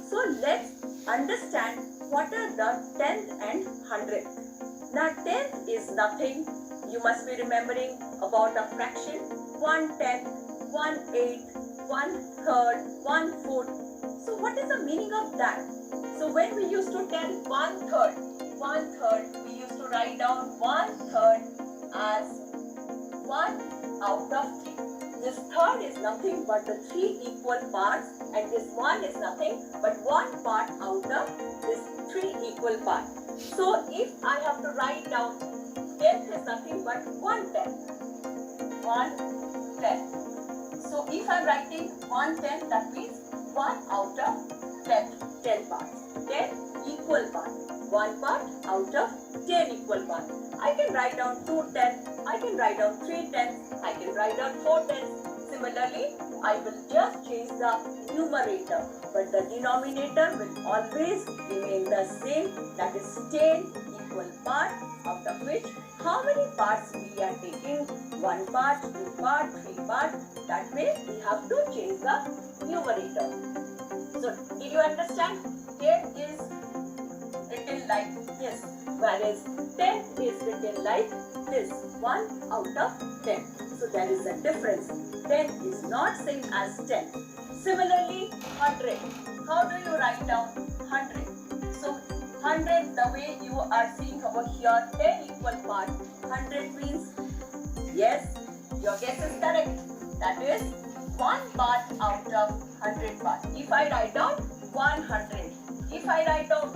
So let's understand what are the tenth and hundredth. Now tenth is nothing. You must be remembering about a fraction. 1/10, 1/8, 1/3, 1/4. So what is the meaning of that? So when we used to tell 1/3, we used to write down 1/3 as 1 out of 3. This third is nothing but the 3 equal parts, and this 1 is nothing but 1 part out of this 3 equal parts. So if I have to write down tenth is nothing but 1/10. 1/10. So if I am writing 1/10, that means 1 out of 10 parts. 10 equal parts. 1 part out of 10 equal parts. I can write down 2/10. I can write down 3/10. I can write down 4/10. Similarly, I will just change the numerator, but the denominator will always remain the same. That is 10 equal parts, out of which how many parts we are taking? 1 part, 2 part, 3 part. That way we have to change the numerator. So did you understand? 10 is written like this, whereas 10 is written like this, 1 out of 10. So there is a difference. 10 is not same as 10. Similarly, 100. How do you write down 100? So 100, the way you are seeing over here, 10 equal parts. 100 means, yes, your guess is correct. That is 1 part out of 100 parts. If I write down 100, if I write down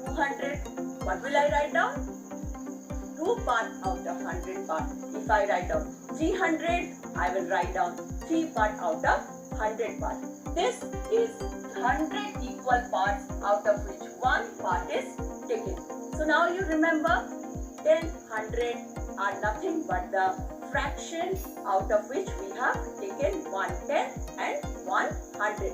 200, what will I write down? 2 parts out of 100 parts. If I write down 300, I will write down 3 parts out of 100 parts. This is 100 equal parts, out of which 1 part is taken. So now you remember 10, 100 are nothing but the fraction out of which we have taken 1/10 and 1/100.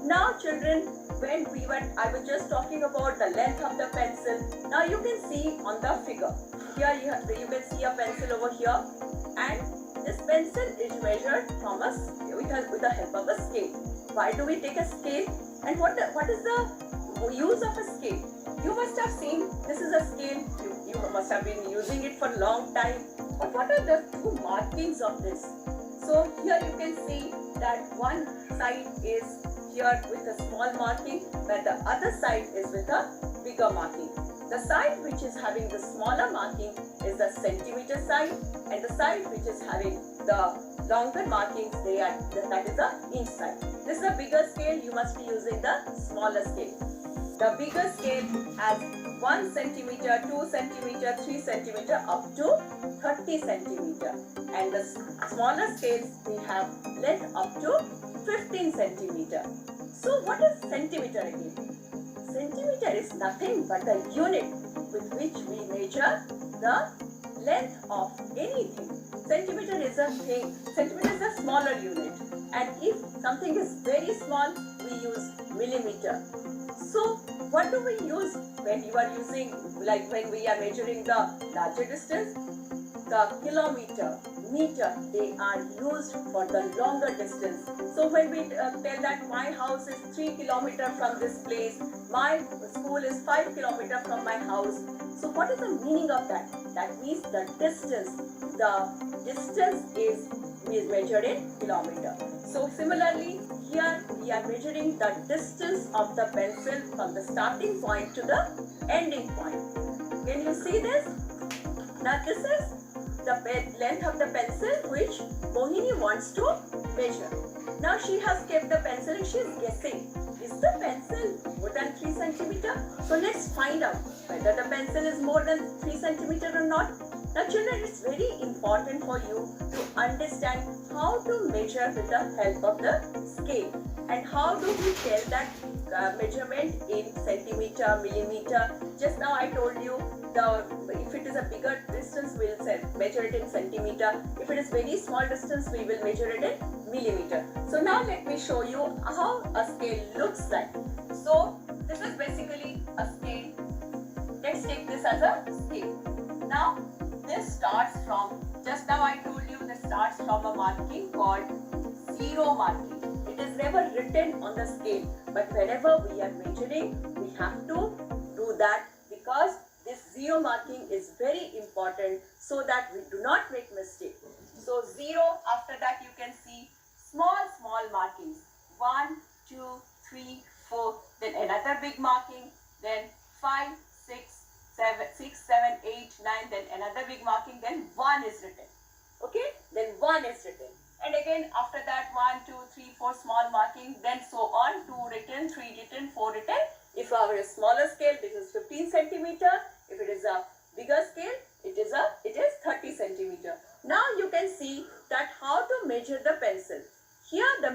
Now children, I was just talking about the length of the pencil. Now you can see on the figure. Here you can see a pencil over here, and this pencil is measured from with the help of a scale. Why do we take a scale? And what is the use of a scale? You must have seen this is a scale. You must have been using it for a long time. But what are the two markings of this? So here you can see that one side is here with a small marking, where the other side is with a bigger marking. The side which is having the smaller marking is the centimeter side, and the side which is having the longer markings, that is the inch side. This is a bigger scale. You must be using the smaller scale. The bigger scale has 1 centimeter, 2 centimeter, 3 centimeter up to 30 centimeter, and the smaller scales we have length up to 15 centimeter. So what is centimeter again? Centimeter is nothing but the unit with which we measure the length of anything. Centimeter is a thing. Centimeter is a smaller unit, and if something is very small, we use millimeter. So what do we use when you are using, like when we are measuring the larger distance? The kilometer, meter, they are used for the longer distance. So when we tell that my house is 3 kilometers from this place, my school is 5 kilometers from my house. So what is the meaning of that? That means the distance. The distance is measured in kilometer. So similarly, here we are measuring the distance of the pencil from the starting point to the ending point. Can you see this? Now this is the length of the pencil which Mohini wants to measure. Now she has kept the pencil and she is guessing, is the pencil more than 3 centimeter? So let's find out whether the pencil is more than 3 centimeter or not. Now children, it's very important for you to understand how to measure with the help of the scale, and how do we tell that measurement in centimeter, millimeter. Just now I told you, if it is a bigger distance, we will measure it in centimeter. If it is very small distance, we will measure it in millimeter. So now let me show you how a scale looks like. So this is basically a scale. Let's take this as a scale. Now this starts from, just now I told you, this starts from a marking called zero marking. It is never written written on the scale. But whenever we are measuring, we have to do that, because this zero marking is very important so that we do not make mistake. So 0, after that you can see small markings. 1, 2, 3, 4, then another big marking, then 5, 6, 7, 8, 9, then another big marking, then 1 is written. Okay, then 1 is written. And again after that 1, 2, 3, 4 small marking, then so on, 2 written, 3 written, 4 written. If our a smaller scale, this is 15 centimeter. If it is a bigger scale, it is 30 centimeter. Now you can see that how to measure the pencil. Here the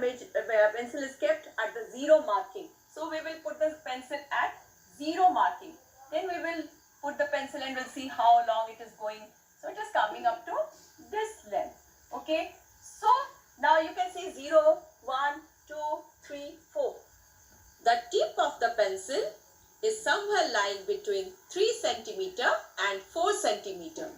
pencil is kept at the 0 marking. So we will put the pencil at 0 marking. Then we will put the pencil and we'll see how long it is going. So it is coming up to this length. Okay. So now you can see 0, 1, 2, 3, 4. The tip of the pencil is somewhere lying between 3 centimeter and 4 centimeter.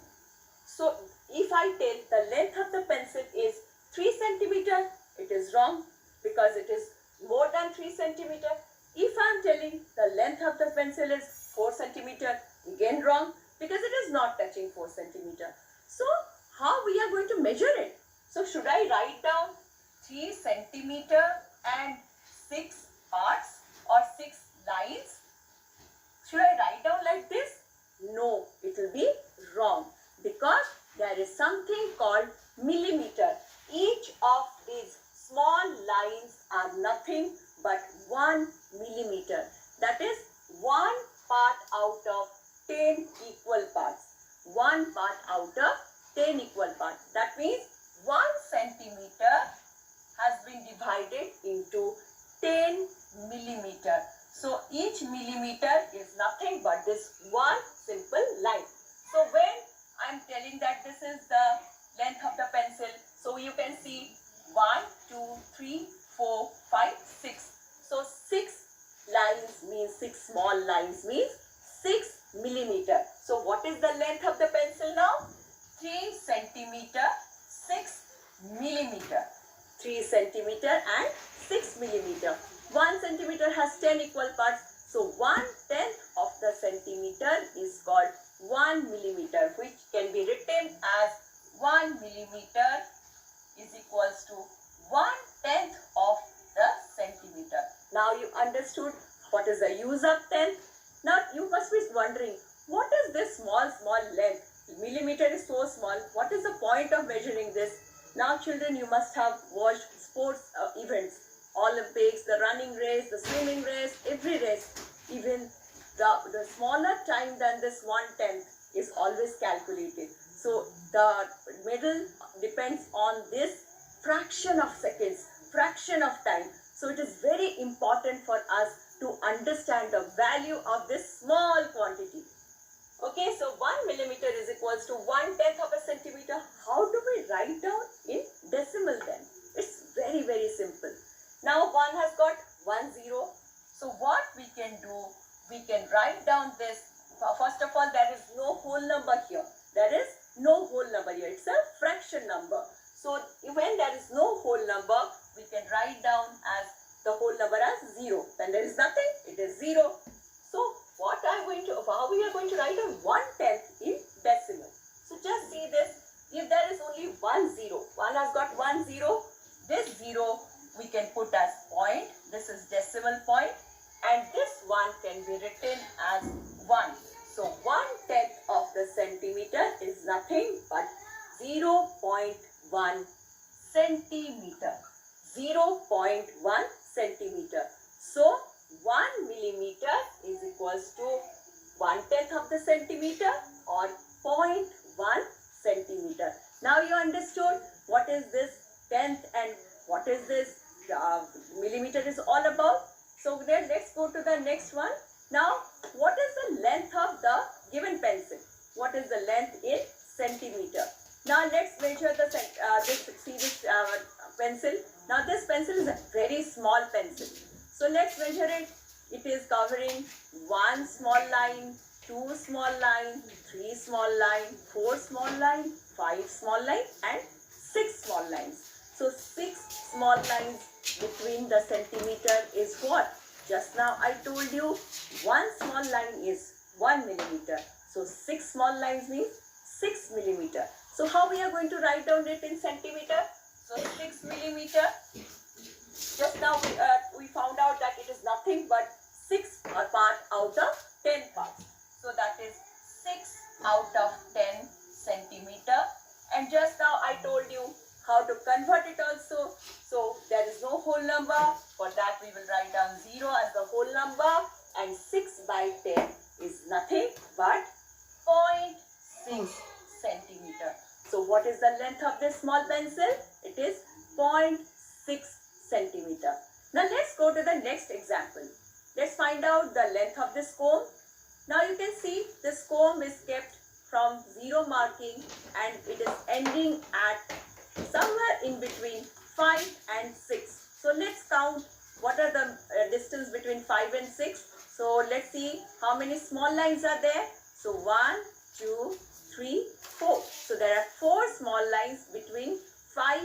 So if I tell the length of the pencil is 3 centimeter, it is wrong because it is more than 3 centimeter. If I am telling the length of the pencil is 4 centimeter, again wrong because it is not touching 4 centimeter. So how we are going to measure it? So should I write down 3 centimeter and 6 parts or 6 lines? Should I write down like this? No, it will be wrong because there is something called millimeter. Each of these small lines are nothing but 1 millimeter. That is 1 part out of 10 equal parts. 1 part out of 10 equal parts. That means 1 centimeter has been divided into 10 millimeter. So each millimeter is nothing but this one simple line. So when I am telling that this is the length of the pencil, so you can see 1, 2, 3, 4, 5, 6. So 6 lines means 6 small lines means 6 millimeter. So what is the length of the pencil now? 3 centimeter, 6 millimeter. 3 centimeter and 6 millimeter. 1 centimeter has 10 equal parts. So 1/10 of the centimeter is called 1 millimeter, which can be written as 1 millimeter is equals to 1/10 of the centimeter. Now you understood what is the use of tenth. Now you must be wondering, what is this small length? Millimeter is so small. What is the point of measuring this? Now children, you must have watched sports events, Olympics, the running race, the swimming race, every race. Even the smaller time than this 1/10 is always calculated. So the medal depends on this fraction of seconds, fraction of time. So it is very important for us to understand the value of this small quantity. Okay, so 1 millimeter is equals to 1/10 of a centimeter. How do we write down in decimal then? It's very simple. Now 1 has got 1 0. So what we can do, we can write down this. First of all, there is no whole number here. There is no whole number here. It's a fraction number. So when there is no whole number, we can write down as the whole number as 0. When there is nothing, it is 0. So how we are going to write down 1/10 in decimal. So just see this. If there is only 1 0, 1 has got 1 0. This 0 we can put as point. This is decimal point. And this 1 can be written as 1. So 1/10 of the centimeter is nothing but 0.1 centimeter. 0.1 centimeter. So 1 millimeter is equals to 1/10 of the centimeter or 0.1 centimeter. Now you understood what is this tenth and what is this millimeter is all about. So then let's go to the next one. Now what is the length of the given pencil? What is the length in centimeter? Now let's measure the pencil. Now this pencil is a very small pencil. So let's measure it. It is covering 1 small line, 2 small line, 3 small line, 4 small line, 5 small line and 6 small lines. So 6 small lines between the centimeter is what? Just now I told you one small line is 1 millimeter. So 6 small lines means 6 millimeter. So how we are going to write down it in centimeter? So 6 millimeter. Just now we found out that it is nothing but 6 part out of 10 parts. So that is 6 out of 10 centimeter. And just now I told you how to convert it also. So there is no whole number. For that we will write down 0 as the whole number. And 6 by 10 is nothing but 0.6 centimeter. So what is the length of this small pencil? It is 0.6 centimeter. Now let's go to the next example. Let's find out the length of this comb. Now you can see this comb is kept from 0 marking and it is ending at somewhere in between 5 and 6. So let's count what are the distance between 5 and 6. So let's see how many small lines are there. So 1, 2, 3, 4. So there are 4 small lines between 5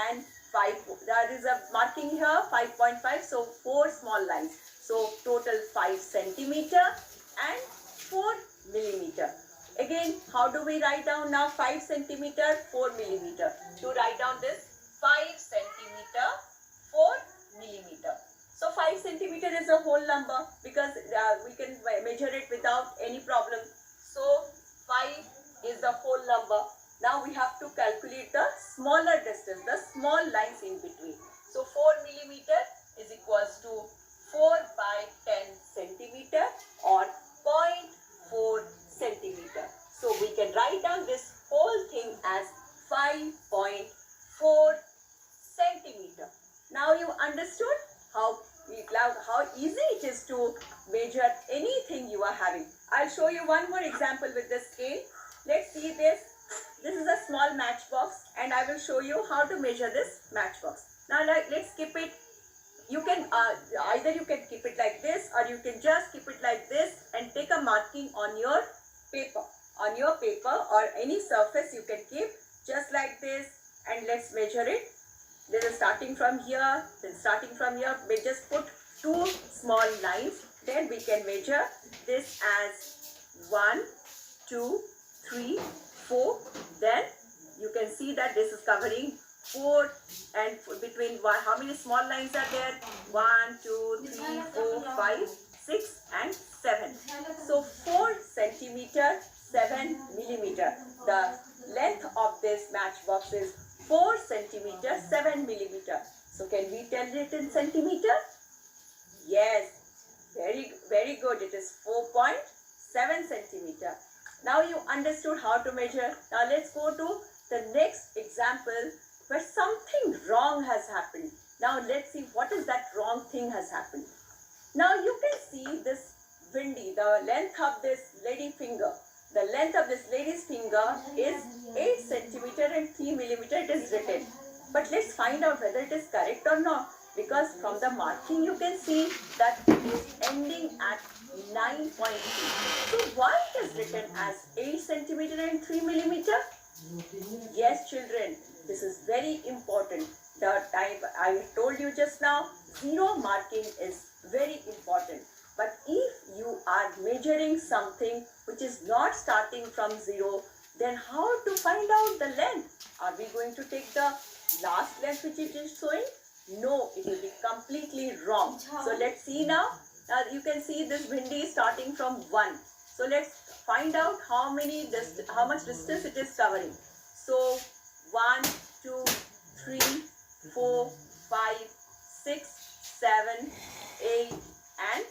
and 5. There is a marking here 5.5. So 4 small lines. So total 5 centimeter and 4 millimeter. Again, how do we write down now 5 centimeter, 4 millimeter? To write down this 5 centimeter, 4 millimeter. So 5 centimeter is a whole number because we can measure it without any problem. So 5 is the whole number. Now we have to calculate the smaller distance, the small lines in between. So 4 millimeter is equals to 4 by 10 centimeter or 0.4 centimeter. So we can write down this whole thing as 5.4 centimeter. Now you understood how easy it is to measure anything you are having. I'll show you one more example with the scale. Let's see this. This is a small matchbox and I will show you how to measure this matchbox. Now let's keep it. You can either you can keep it like this or you can just keep it like this and take a marking on your paper. On your paper or any surface you can keep just like this and let's measure it. This is starting from here, then starting from here. We just put 2 small lines. Then we can measure this as 1, 2, 3, 4. Then you can see that this is covering 4 and between how many small lines are there? 1, 2, 3, 4, 5, 6 and 7. So 4 centimeter, 7 millimeter. The length of this matchbox is 4 centimeter, 7 millimeter. So can we tell it in centimeter? Yes. Very good. It is 4.7 centimeter. Now you understood how to measure. Now let's go to the next example where something wrong has happened. Now let's see what is that wrong thing has happened. Now you can see this windy, the length of this lady finger. The length of this lady's finger is 8 centimeter and 3 millimeter it is written. But let's find out whether it is correct or not. Because from the marking you can see that it is ending at 9.3. So why it is written as 8 centimeter and 3 millimeter? Yes children, this is very important. The time I told you just now, 0 marking is very important. But if you are measuring something which is not starting from 0, then how to find out the length? Are we going to take the last length which it is showing? No, it will be completely wrong. So let's see now. Now you can see this windy is starting from 1. So let's find out how much distance it is covering. So 1, 2, 3, 4, 5, 6, 7, 8 and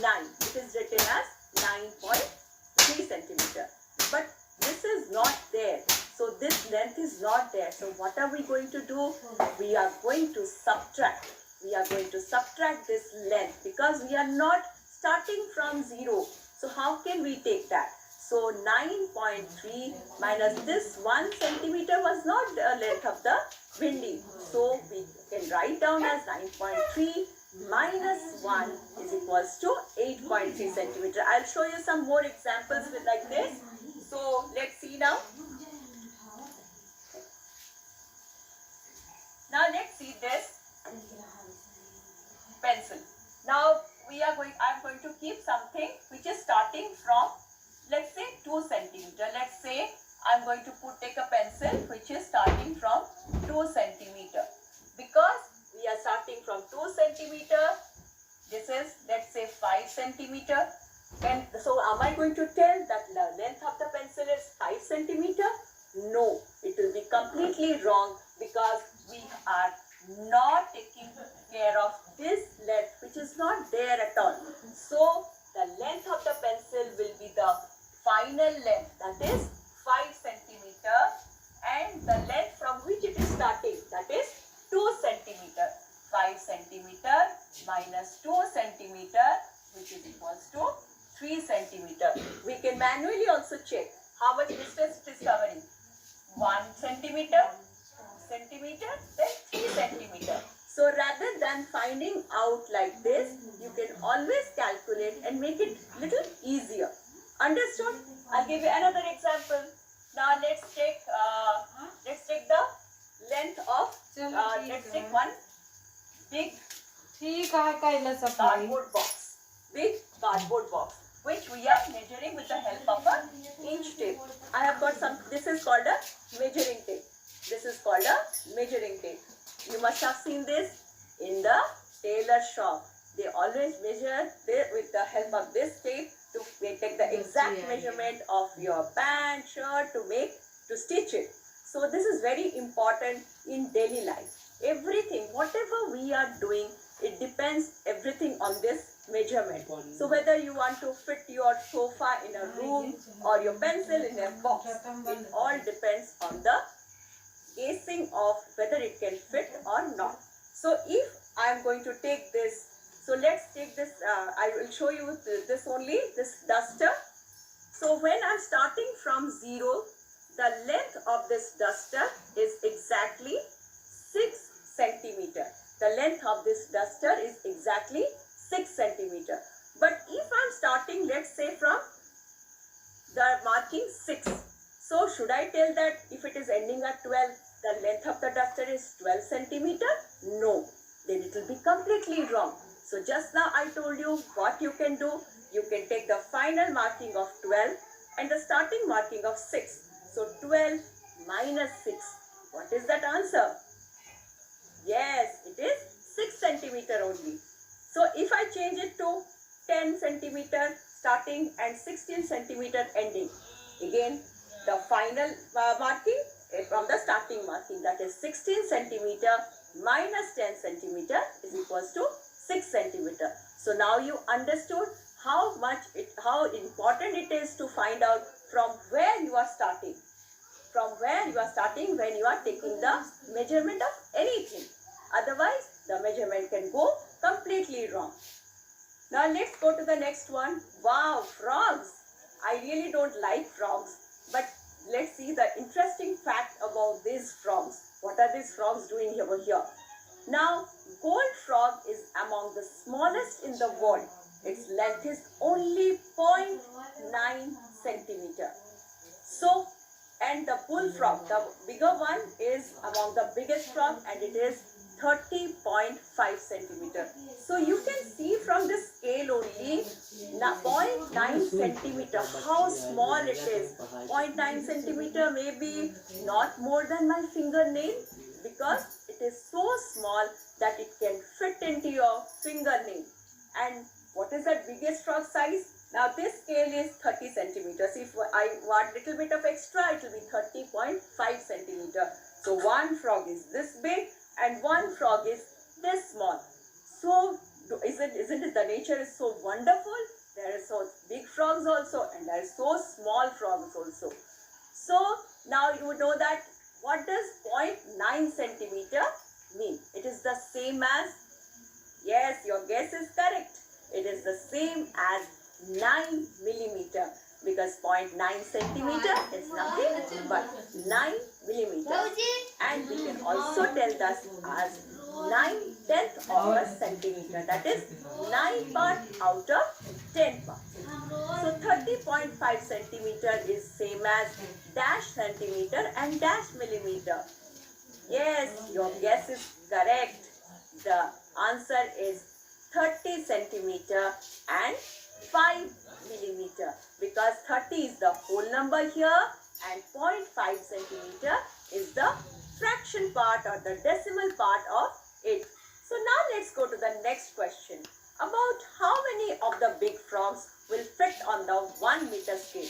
9. It is written as 9.3 centimeter. But this is not there. So this length is not there. So what are we going to do? We are going to subtract. We are going to subtract this length because we are not starting from 0. So how can we take that? So 9.3 minus this 1 centimeter was not the length of the windy. So we can write down as 9.3 minus 1 is equals to 8.3 centimeter. I'll show you some more examples with like this. So let's see now. Now let's see this. Now I'm going to keep something which is starting from, let's say, 2 centimeter. Let's say I'm going to take a pencil which is starting from 2 centimeter. Because we are starting from 2 centimeter, this is, let's say, 5 centimeter. So am I going to tell that the length of the pencil is 5 centimeter? No, it will be completely wrong, because we are not taking care of this length which is not there at all. So the length of the pencil will be the final length, that is 5 centimeter, and the length from which it is starting, that is 2 centimeter. 5 centimeter minus 2 centimeter, which is equals to 3 centimeter. We can manually also check how much distance it is covering. 1 centimeter, 2 centimeter, then 3 centimeter. So rather than finding out like this, you can always calculate and make it little easier. Understood? I'll give you another example. Now let's take the length of let's take one big cardboard box. Big cardboard box, which we are measuring with the help of a inch tape. I have got some. This is called a measuring tape. This is called a measuring tape. You must have seen this in the tailor shop. They always measure with the help of this tape to take the exact measurement of your pant, shirt to stitch it. So this is very important in daily life. Everything, whatever we are doing, it depends everything on this measurement. So whether you want to fit your sofa in a room or your pencil in a box, it all depends on the guessing of whether it can fit or not. So if I am going to take this, so let's take this, I will show you this only, this duster. So when I am starting from 0, the length of this duster is exactly 6 centimeter. The length of this duster is exactly 6 centimeter. But if I am starting, let's say, from the marking 6. So should I tell that if it is ending at 12, the length of the duster is 12 centimeter? No, then it will be completely wrong. So just now I told you what you can do. You can take the final marking of 12 and the starting marking of 6. So 12 minus 6. What is that answer? Yes, it is 6 centimeter only. So if I change it to 10 centimeter starting and 16 centimeter ending, again the final marking from the starting marking, that is 16 centimeter minus 10 centimeter is equals to 6 centimeter. So now you understood how important it is to find out from where you are starting. From where you are starting when you are taking the measurement of anything. Otherwise, the measurement can go completely wrong. Now let's go to the next one. Wow, frogs. I really don't like frogs. But let's see the interesting fact about these frogs. What are these frogs doing over here? Now, gold frog is among the smallest in the world. Its length is only 0.9 centimeter. So, and the bullfrog, the bigger one, is among the biggest frog, and it is 30.5 centimeter. So you can see from the scale only 0.9 centimeter how small it is. 0.9 centimeter, maybe not more than my fingernail, because it is so small that it can fit into your fingernail. And what is that biggest frog size? Now this scale is 30 centimeters. If I want little bit of extra, it will be 30.5 centimeter. So one frog is this big and one frog is this small. So isn't it the nature is so wonderful? There are so big frogs also and there are so small frogs also. So now you know that what does 0.9 centimeter mean? It is the same as, yes, your guess is correct. It is the same as 9 millimeter, because 0.9 centimeter is nothing but 9 millimeter. And we can also tell this as 9/10 of a centimeter, that is 9 part out of 10 part. So 30.5 centimeter is same as dash centimeter and dash millimeter. Yes, your guess is correct. The answer is 30 centimeter and 5 millimeter, because 30 is the whole number here and 0.5 centimeter is the fraction part or the decimal part of it. So now let's go to the next question about how many of the big frogs will fit on the 1 meter scale.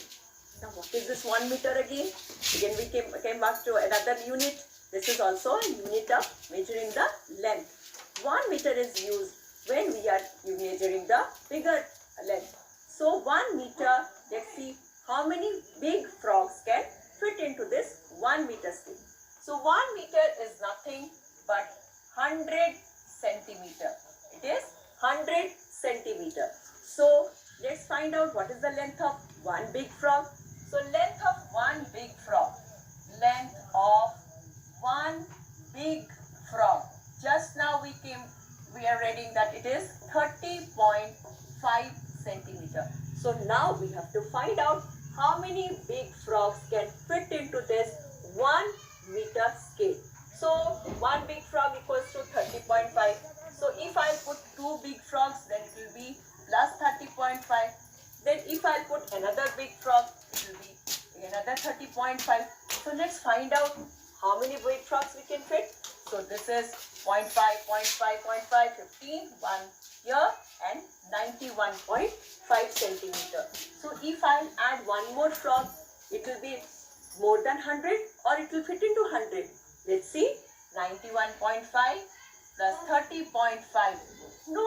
Now what is this 1 meter again? Again we came back to another unit. This is also a unit of measuring the length. 1 meter is used when we are measuring the bigger length. So 1 meter, let's see how many big frogs can fit into this 1 meter scale. So 1 meter is nothing but 100 centimeter. It is 100 centimeter. So let's find out what is the length of one big frog. So length of one big frog. Length of one big frog. Just now we are reading that it is 30.5 centimeter. So now we have to find out how many big frogs can fit into this 1 meter scale. So one big frog equals to 30.5. So if I put two big frogs, then it will be plus 30.5. Then if I put another big frog, it will be another 30.5. So let's find out how many big frogs we can fit. So this is 0.5, 0.5, 0.5, 15, 1 here and 91.5 centimeter. So if I add one more frog, it will be more than 100 or it will fit into 100. Let's see, 91.5 plus 30.5. No.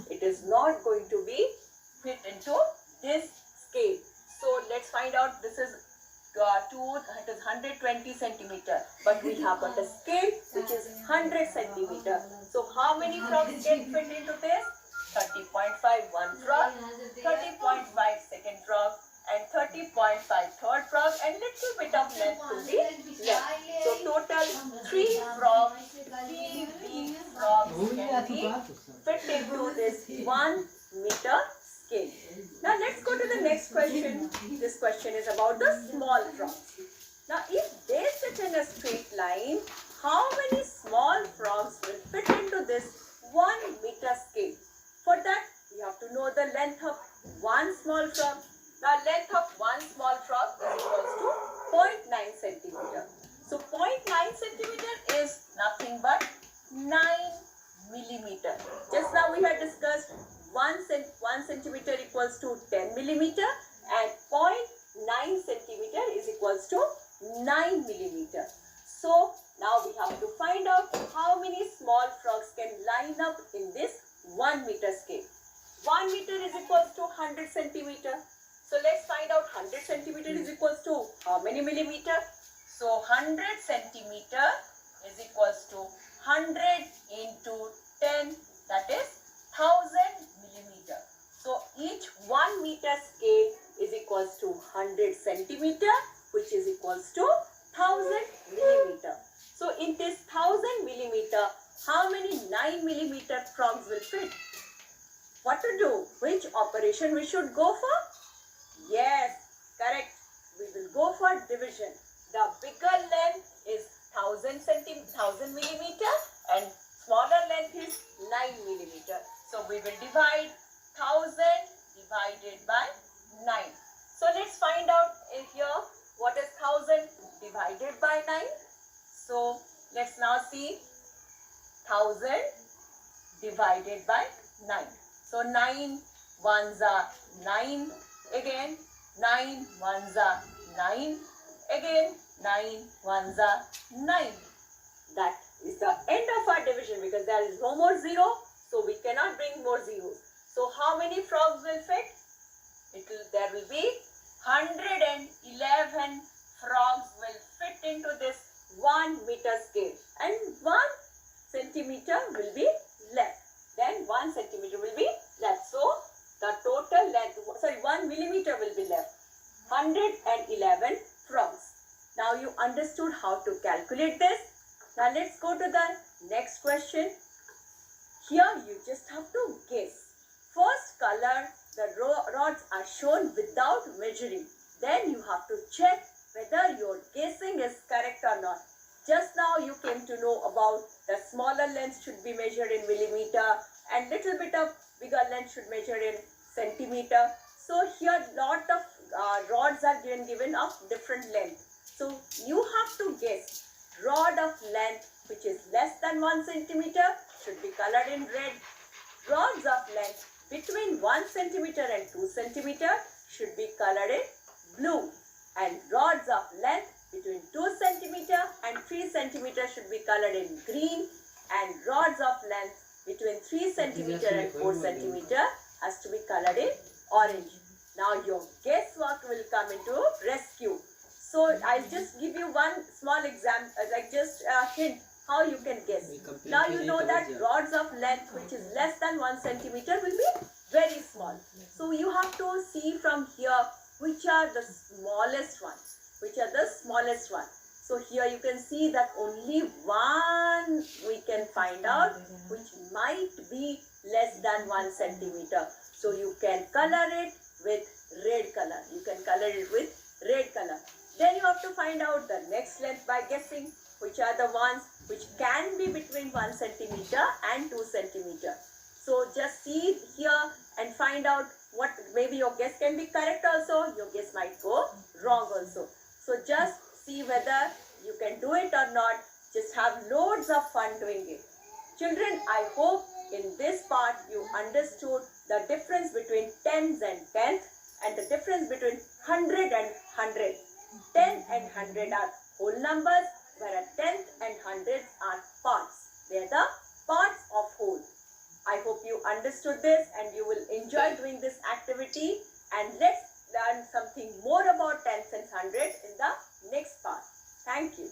It is not going to be fit into this scale. So let's find out. This is it is 120 centimeter, but we have got a scale which is 100 centimeter. So how many frogs can fit into this? 30.5 one frog, 30.5 second frog, and 30.5 third frog, and little bit of length to be left. So total 3 frogs, 3 big frogs can be fit into this 1 meter scale. Now let's go to the next question. This question is about the small frogs. Now if they sit in a straight line, how many small frogs will fit into this 1 meter scale? For that, we have to know the length of one small frog. Now length of one small frog is equals to 0.9 centimeter. So 0.9 centimeter is nothing but 9 millimeter. Just now we had discussed 1 centimeter equals to 10 millimeter and 0.9 centimeter is equals to 9 millimeter. So now we have to find out how many small frogs can line up in this 1 meter scale. 1 meter is equals to 100 centimeter. So let's find out 100 centimeter is equals to how many millimeter? So 100 centimeter is equals to 100 into 10, that is 1000 millimeter. So each 1 meter scale is equals to 100 centimeter, which is equals to 1000 millimeter. So in this 1000 millimeter, how many 9 millimeter frogs will fit? What to do? Which operation we should go for? Yes, correct. We will go for division. The bigger length is 1000 millimeter and smaller length is 9 millimeter. So we will divide 1000 divided by 9. So let's find out here what is 1000 divided by 9. So let's now see 1000 divided by 9. So 9 ones are 9, again 9 ones are 9, again 9 ones are 9. That is the end of our division because there is no more zero, so we cannot bring more zeros. So how many frogs will fit? There will be 111 frogs will fit into this 1 meter scale and 1 centimeter will be left. Then 1 centimeter will be left. So the total length, 1 millimeter will be left. 111 frogs. Now you understood how to calculate this. Now let's go to the next question. Here you just have to guess. First color, the rods are shown without measuring. Then you have to check whether your guessing is correct or not. Just now you came to know about the smaller length should be measured in millimeter and little bit of bigger length should measure in centimeter. So here lot of rods are given of different length. So you have to guess rod of length which is less than 1 centimeter should be colored in red. Rods of length between 1 centimeter and 2 centimeter should be colored in blue. And rods of length between 2 centimeter and 3 centimeter should be colored in green. And rods of length between 3 centimeter and 4 centimeter has to be colored in orange. Now your guesswork will come into rescue. So I'll just give you one small example, like just a hint how you can guess. Now you know that rods of length which is less than 1 centimeter will be very small. So you have to see from here which are the smallest ones. Which are the smallest ones. So here you can see that only one we can find out which might be less than 1 centimeter. So you can color it with red color. You can color it with red color. Then you have to find out the next length by guessing which are the ones which can be between 1 centimeter and 2 centimeter. So just see here and find out what, maybe your guess can be correct also, your guess might go wrong also. So just see whether you can do it or not. Just have loads of fun doing it. Children, I hope in this part you understood the difference between tens and tenth and the difference between 100 and 100. 10 and 100 are whole numbers, whereas tenth and hundreds are parts. They are the parts of whole. I hope you understood this and you will enjoy doing this activity, and let's learn something more about tenths and hundreds in the next part. Thank you.